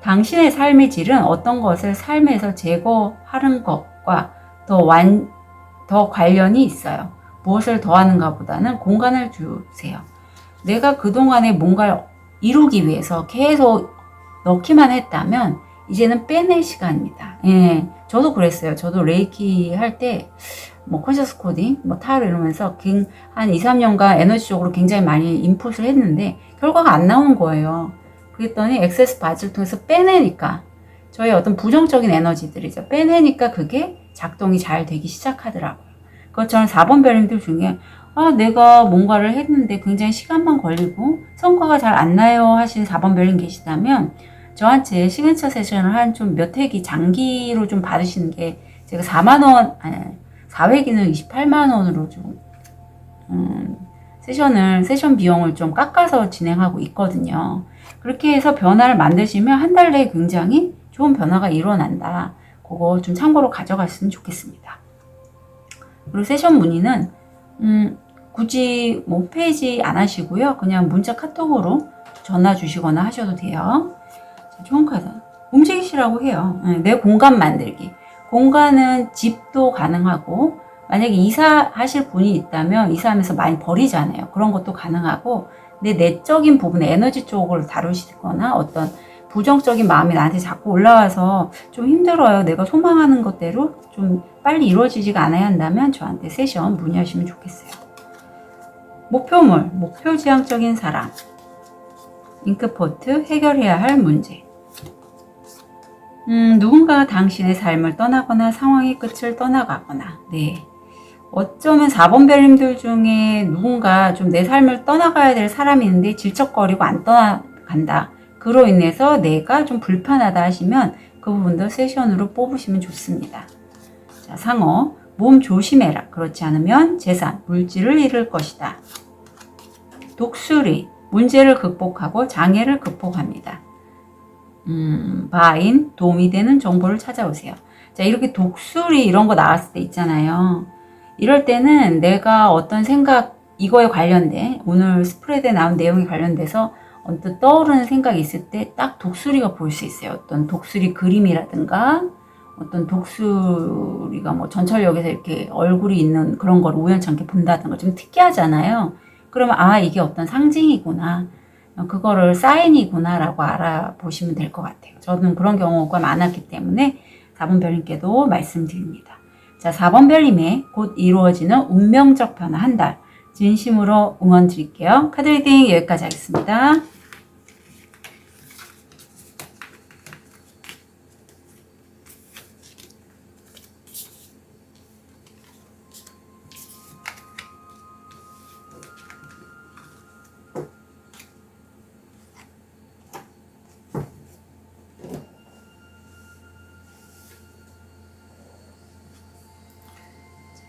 당신의 삶의 질은 어떤 것을 삶에서 제거하는 것과 더 관련이 있어요. 무엇을 더하는가 보다는 공간을 주세요. 내가 그동안에 뭔가를 이루기 위해서 계속 넣기만 했다면 이제는 빼낼 시간입니다. 예, 저도 그랬어요. 저도 레이키 할 때 뭐 컨셔스 코딩, 뭐 타로 이러면서 한 2, 3년간 에너지적으로 굉장히 많이 인풋을 했는데 결과가 안 나오는 거예요. 그랬더니 액세스 바지를 통해서 빼내니까 저의 어떤 부정적인 에너지들이죠. 빼내니까 그게 작동이 잘 되기 시작하더라고요. 그것처럼 4번 별님들 중에 내가 뭔가를 했는데 굉장히 시간만 걸리고 성과가 잘 안 나요 하신 4번 별님 계시다면 저한테 시그니처 세션을 한 좀 몇 회기 장기로 좀 받으시는 게 제가 4회기는 28만 원으로 좀 세션 비용을 좀 깎아서 진행하고 있거든요. 그렇게 해서 변화를 만드시면 한 달 내에 굉장히 좋은 변화가 일어난다. 그거 좀 참고로 가져갔으면 좋겠습니다. 그리고 세션 문의는 굳이 뭐 페이지 안 하시고요. 그냥 문자 카톡으로 전화 주시거나 하셔도 돼요. 자, 좋은 카드. 움직이시라고 해요. 내 공간 만들기. 공간은 집도 가능하고 만약에 이사하실 분이 있다면 이사하면서 많이 버리잖아요. 그런 것도 가능하고 내 내적인 부분, 에너지 쪽을 다루시거나 어떤 부정적인 마음이 나한테 자꾸 올라와서 좀 힘들어요. 내가 소망하는 것대로 좀 빨리 이루어지지가 않아야 한다면 저한테 세션 문의하시면 좋겠어요. 목표물, 목표지향적인 사람, 잉크포트, 해결해야 할 문제. 누군가 당신의 삶을 떠나거나 상황의 끝을 떠나가거나, 네. 어쩌면 4번 별님들 중에 누군가 좀 내 삶을 떠나가야 될 사람이 있는데 질척거리고 안 떠나간다. 그로 인해서 내가 좀 불편하다 하시면 그 부분도 세션으로 뽑으시면 좋습니다. 자, 상어, 몸 조심해라. 그렇지 않으면 재산, 물질을 잃을 것이다. 독수리, 문제를 극복하고 장애를 극복합니다. 바인, 도움이 되는 정보를 찾아오세요. 자, 이렇게 독수리 이런 거 나왔을 때 있잖아요. 이럴 때는 내가 어떤 생각, 이거에 관련된, 오늘 스프레드에 나온 내용에 관련돼서 언뜻 떠오르는 생각이 있을 때 딱 독수리가 보일 수 있어요. 어떤 독수리 그림이라든가, 어떤 독수리가 뭐 전철역에서 이렇게 얼굴이 있는 그런 걸 우연찮게 본다든가 좀 특이하잖아요. 그러면 이게 어떤 상징이구나. 그거를 사인이구나 라고 알아보시면 될 것 같아요. 저는 그런 경우가 많았기 때문에 4번 별님께도 말씀드립니다. 자, 4번 별님의 곧 이루어지는 운명적 변화 한 달 진심으로 응원 드릴게요. 카드 리딩 여기까지 하겠습니다.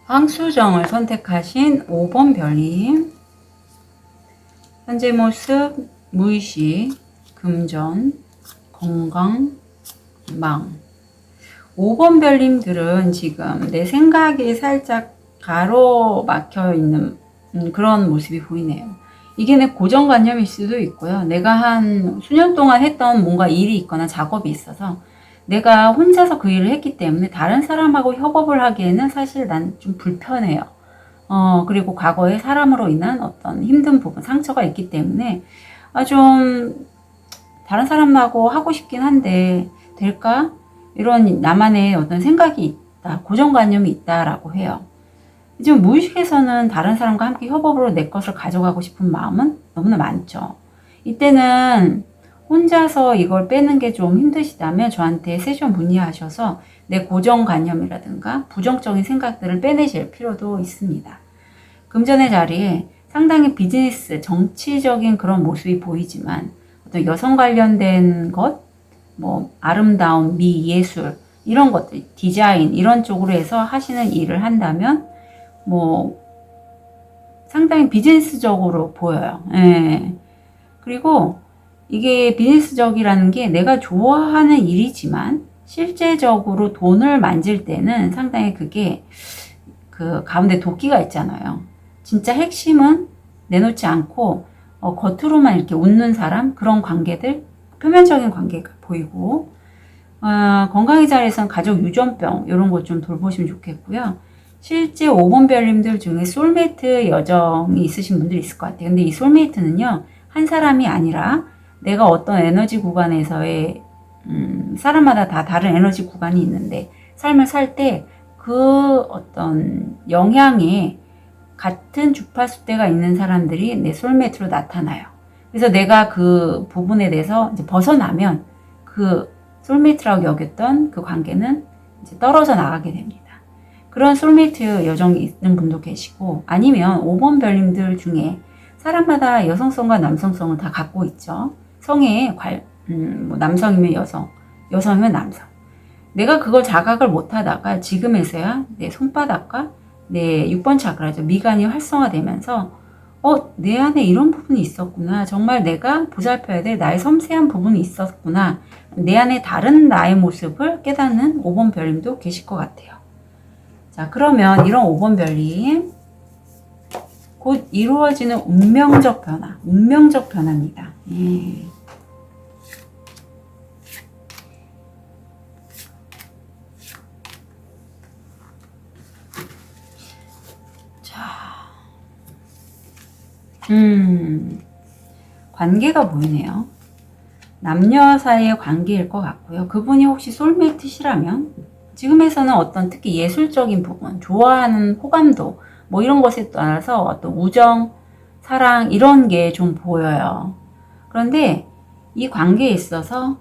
황수정을 선택하신 5번 별님. 현재 모습, 무의식, 금전, 건강, 망. 5번 별님들은 지금 내 생각이 살짝 가로막혀 있는 그런 모습이 보이네요. 이게 내 고정관념일 수도 있고요. 내가 한 수년 동안 했던 뭔가 일이 있거나 작업이 있어서 내가 혼자서 그 일을 했기 때문에 다른 사람하고 협업을 하기에는 사실 난 좀 불편해요. 그리고 과거에 사람으로 인한 어떤 힘든 부분, 상처가 있기 때문에 좀 다른 사람하고 하고 싶긴 한데 될까? 이런 나만의 어떤 생각이 있다, 고정관념이 있다라고 해요. 지금 무의식에서는 다른 사람과 함께 협업으로 내 것을 가져가고 싶은 마음은 너무나 많죠. 이때는 혼자서 이걸 빼는 게 좀 힘드시다면 저한테 세션 문의하셔서 내 고정관념이라든가 부정적인 생각들을 빼내실 필요도 있습니다. 금전의 자리에 상당히 비즈니스, 정치적인 그런 모습이 보이지만 어떤 여성 관련된 것, 뭐 아름다움, 미, 예술 이런 것들, 디자인 이런 쪽으로 해서 하시는 일을 한다면 뭐 상당히 비즈니스적으로 보여요. 예. 그리고 이게 비즈니스적이라는 게 내가 좋아하는 일이지만 실제적으로 돈을 만질 때는 상당히 그게 그 가운데 도끼가 있잖아요. 진짜 핵심은 내놓지 않고 겉으로만 이렇게 웃는 사람, 그런 관계들, 표면적인 관계가 보이고 건강의 자리에서는 가족 유전병 이런 거 좀 돌보시면 좋겠고요. 실제 5번 별님들 중에 소울메이트 여정이 있으신 분들이 있을 것 같아요. 근데 이 소울메이트는요, 한 사람이 아니라 내가 어떤 에너지 구간에서의 사람마다 다 다른 에너지 구간이 있는데 삶을 살 때 그 어떤 영향에 같은 주파수대가 있는 사람들이 내 소울메이트로 나타나요. 그래서 내가 그 부분에 대해서 이제 벗어나면 그 소울메이트라고 여겼던 그 관계는 이제 떨어져 나가게 됩니다. 그런 소울메이트 여정이 있는 분도 계시고, 아니면 5번 별님들 중에 사람마다 여성성과 남성성을 다 갖고 있죠. 성에 뭐 남성이면 여성, 여성이면 남성. 내가 그걸 자각을 못하다가 지금에서야 내 손바닥과 내 6번 차크라죠. 미간이 활성화되면서 내 안에 이런 부분이 있었구나. 정말 내가 보살펴야 될 나의 섬세한 부분이 있었구나. 내 안에 다른 나의 모습을 깨닫는 5번 별님도 계실 것 같아요. 자, 그러면 이런 5번 별님 곧 이루어지는 운명적 변화입니다. 예. 관계가 보이네요. 남녀 사이의 관계일 것 같고요. 그분이 혹시 소울메이트시라면 지금에서는 어떤 특히 예술적인 부분, 좋아하는 호감도 뭐 이런 것에 따라서 어떤 우정, 사랑 이런 게 좀 보여요. 그런데 이 관계에 있어서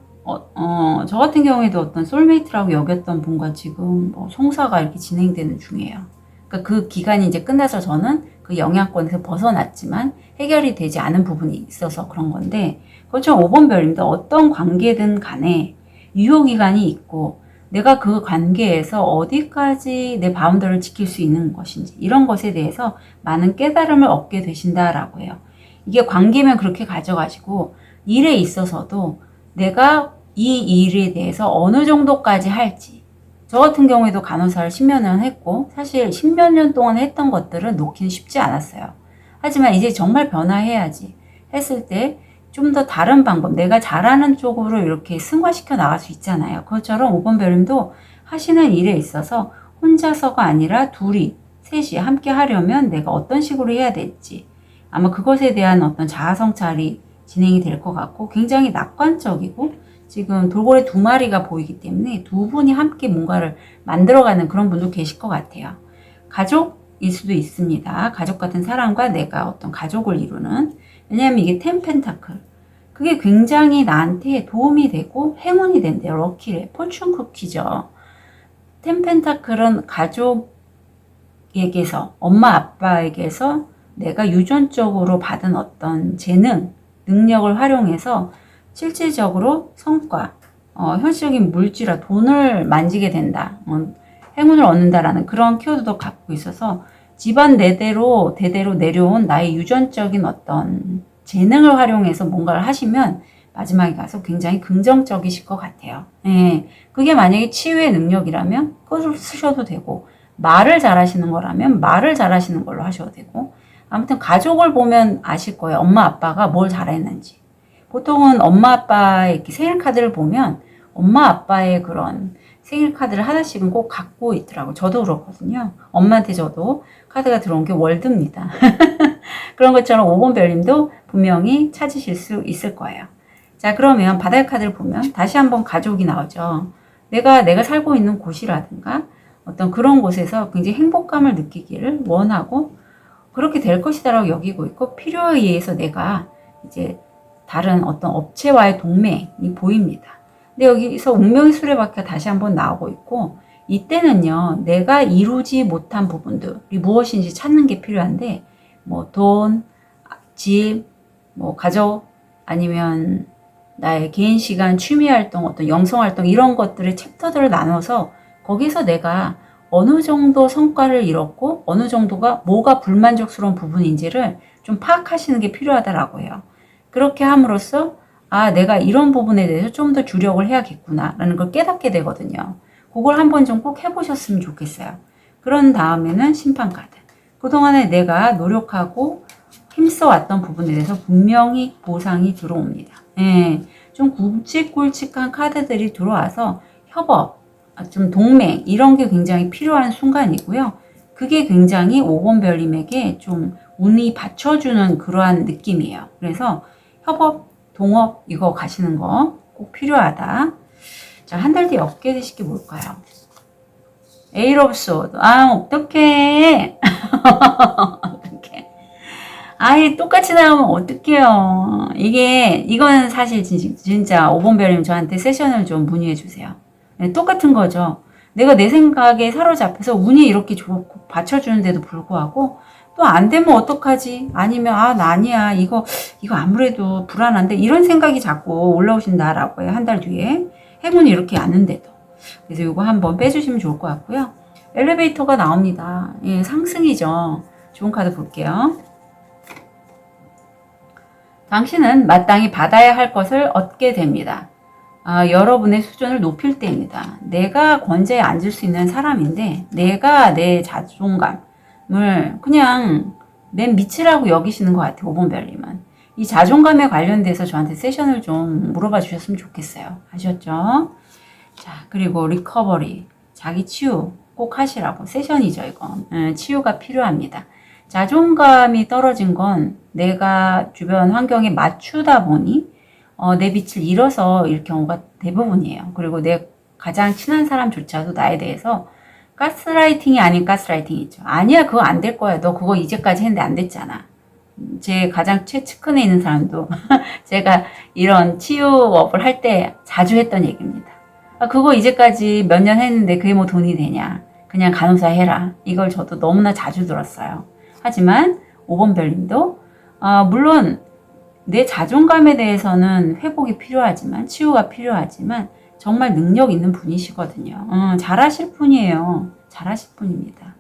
저 같은 경우에도 어떤 소울메이트라고 여겼던 분과 지금 뭐 송사가 이렇게 진행되는 중이에요. 그러니까 그 기간이 이제 끝나서 저는 그 영향권에서 벗어났지만 해결이 되지 않은 부분이 있어서 그런 건데, 그것처럼 5번 별님도 어떤 관계든 간에 유효기간이 있고 내가 그 관계에서 어디까지 내 바운더를 지킬 수 있는 것인지 이런 것에 대해서 많은 깨달음을 얻게 되신다라고 해요. 이게 관계면 그렇게 가져가시고 일에 있어서도 내가 이 일에 대해서 어느 정도까지 할지, 저 같은 경우에도 간호사를 10몇 년 했고 사실 10몇 년 동안 했던 것들은 놓기는 쉽지 않았어요. 하지만 이제 정말 변화해야지 했을 때 좀 더 다른 방법, 내가 잘하는 쪽으로 이렇게 승화시켜 나갈 수 있잖아요. 그것처럼 5번 별님도 하시는 일에 있어서 혼자서가 아니라 둘이, 셋이 함께 하려면 내가 어떤 식으로 해야 될지 아마 그것에 대한 어떤 자아성찰이 진행이 될 것 같고, 굉장히 낙관적이고 지금 돌고래 2마리가 보이기 때문에 두 분이 함께 뭔가를 만들어가는 그런 분도 계실 것 같아요. 가족일 수도 있습니다. 가족 같은 사람과 내가 어떤 가족을 이루는, 왜냐하면 이게 10 펜타클, 그게 굉장히 나한테 도움이 되고 행운이 된대요. 럭키래, 포춘 쿠키죠. 10 펜타클은 가족에게서, 엄마 아빠에게서 내가 유전적으로 받은 어떤 재능, 능력을 활용해서 실질적으로 성과, 현실적인 물질화, 돈을 만지게 된다, 행운을 얻는다라는 그런 키워드도 갖고 있어서 집안 대대로 내려온 나의 유전적인 어떤 재능을 활용해서 뭔가를 하시면 마지막에 가서 굉장히 긍정적이실 것 같아요. 예, 그게 만약에 치유의 능력이라면 그것을 쓰셔도 되고, 말을 잘하시는 거라면 말을 잘하시는 걸로 하셔도 되고, 아무튼 가족을 보면 아실 거예요. 엄마 아빠가 뭘 잘했는지. 보통은 엄마 아빠의 이렇게 생일 카드를 보면 엄마 아빠의 그런 생일 카드를 하나씩은 꼭 갖고 있더라고요. 저도 그렇거든요. 엄마한테 저도 카드가 들어온 게 월드입니다. 그런 것처럼 5번 별님도 분명히 찾으실 수 있을 거예요. 자, 그러면 바다의 카드를 보면 다시 한번 가족이 나오죠. 내가 살고 있는 곳이라든가 어떤 그런 곳에서 굉장히 행복감을 느끼기를 원하고 그렇게 될 것이다라고 여기고 있고, 필요에 의해서 내가 이제 다른 어떤 업체와의 동맹이 보입니다. 근데 여기서 운명의 수레바퀴가 다시 한번 나오고 있고, 이때는요, 내가 이루지 못한 부분들이 무엇인지 찾는 게 필요한데, 뭐 돈, 집, 뭐 가족, 아니면 나의 개인 시간, 취미 활동, 어떤 영성 활동, 이런 것들의 챕터들을 나눠서 거기서 내가 어느 정도 성과를 이뤘고 어느 정도가 뭐가 불만족스러운 부분인지를 좀 파악하시는 게 필요하다라고 해요. 그렇게 함으로써 아, 내가 이런 부분에 대해서 좀 더 주력을 해야겠구나 라는 걸 깨닫게 되거든요. 그걸 한번 좀 꼭 해보셨으면 좋겠어요. 그런 다음에는 심판카드. 그동안에 내가 노력하고 힘써왔던 부분에 대해서 분명히 보상이 들어옵니다. 예, 좀 굵직굵직한 카드들이 들어와서 협업, 좀 동맹, 이런 게 굉장히 필요한 순간이고요. 그게 굉장히 5번 별님에게 좀 운이 받쳐주는 그러한 느낌이에요. 그래서 협업, 동업 이거 가시는 거 꼭 필요하다. 자, 한 달 뒤에 얻게 되실 게 뭘까요? 에일 오브 소드. 아, 어떡해. 어떡해. 아이, 똑같이 나오면 어떡해요. 이건 사실 진짜 5번 별님 저한테 세션을 좀 문의해 주세요. 네, 똑같은 거죠. 내가 내 생각에 사로잡혀서 운이 이렇게 좋고 받쳐주는데도 불구하고 또 안 되면 어떡하지? 아니면 나 아니야. 이거 아무래도 불안한데 이런 생각이 자꾸 올라오신다라고 해요. 한 달 뒤에. 행운이 이렇게 왔는데도. 그래서 이거 한번 빼주시면 좋을 것 같고요. 엘리베이터가 나옵니다. 예, 상승이죠. 좋은 카드 볼게요. 당신은 마땅히 받아야 할 것을 얻게 됩니다. 여러분의 수준을 높일 때입니다. 내가 권좌에 앉을 수 있는 사람인데 내가 내 자존감을 그냥 맨 밑이라고 여기시는 것 같아요. 5번 별님은. 이 자존감에 관련돼서 저한테 세션을 좀 물어봐 주셨으면 좋겠어요. 아셨죠? 자, 그리고 리커버리, 자기 치유 꼭 하시라고. 세션이죠, 이거. 치유가 필요합니다. 자존감이 떨어진 건 내가 주변 환경에 맞추다 보니 내 빛을 잃어서 이럴 경우가 대부분이에요. 그리고 내 가장 친한 사람조차도 나에 대해서 가스라이팅이 아닌 가스라이팅이 있죠. 아니야, 그거 안 될 거야. 너 그거 이제까지 했는데 안 됐잖아. 제 가장 최측근에 있는 사람도 제가 이런 치유업을 할 때 자주 했던 얘기입니다. 그거 이제까지 몇 년 했는데 그게 뭐 돈이 되냐. 그냥 간호사 해라. 이걸 저도 너무나 자주 들었어요. 하지만 5번 별님도 물론 내 자존감에 대해서는 회복이 필요하지만 치유가 필요하지만 정말 능력 있는 분이시거든요. 잘하실 분이에요. 잘하실 분입니다.